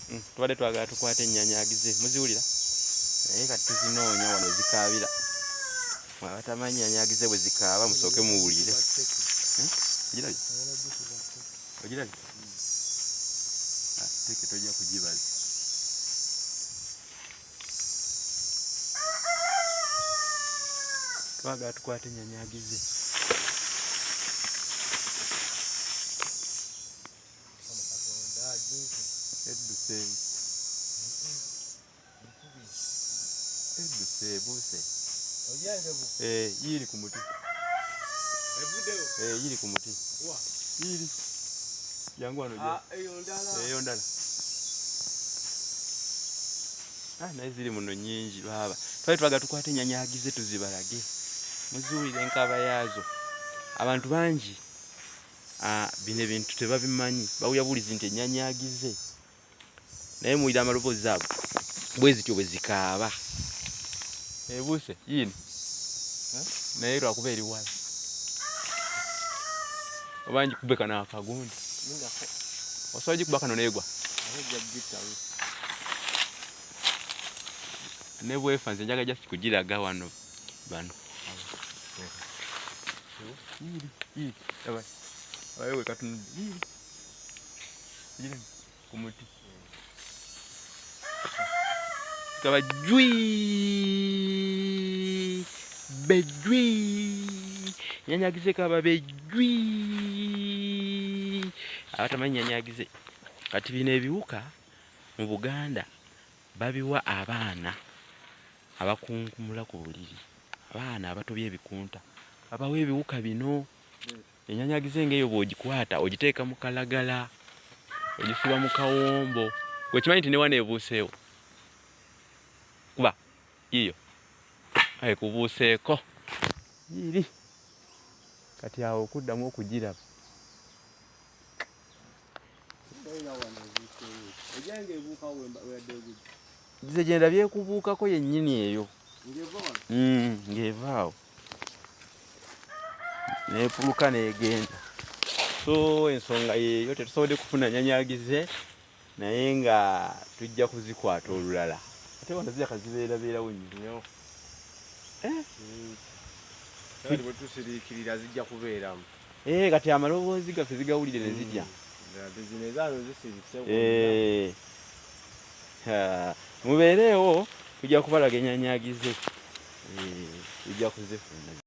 Tubadde twagala tukwate ennyanyagize muziwulira naye kati tuzinoonya wano zikaabira abatamanyi nnyanyagize bwe zikaaba musooke muwulire ogirabye ogirabye teke tojja kugibaza twagala tukwate ennyanyagize ebuuse yiri ku muti yiri ku muti yiri jangu wano eyo ndala naye ziri muno nnyingi baaba twali twagala tukwate ennyanyagize tuzibalage muziwulire enkaaba yaazo abantu bangi bino ebintu tebabimanyi bawuyabulizi nti ennyanyagize naye muwulira amaloboozi ago bwe zityo bwe zikaaba ebuuse yino naye lwakuba eri wala oba ngikube kano akagundi osobola gikuba kano neegwa ne bwefa nze njaga just kugiraga wano bano abayewe katunudi ku muti kaba jwi bejwi nnyanyagize kaba bejwi abatamanyi nnyanyagize kati bino ebiwuka mu Buganda babiwa abaana abakunkumula ku buliri abaana abatobya ebikunta babawa ebiwuka bino ennyanyagize ng'eyo bw'ogikwata ogiteeka mu kalagala ogisiba mu kawombo wekimanyi nti ne wano ebuuseewo kuba yiyo kubuuseeko yiri kati awo okuddamu okugiraba ze gye ndabye ekubuukako yennyini eyo ng'eva awo neepuluka n'egenda so ensonga yeeyo tetusobodde kufuna nnyanyagize naye nga tujja kuzikwata olulala ate wano ziraka zibeerabeerawo nnyo bwetusiriikirira zijja kubeeramu kati amaloboozi gaffe zigawulire ne zijja mubeereewo tujja kubalaga ennyanyagize tujja kuzifuna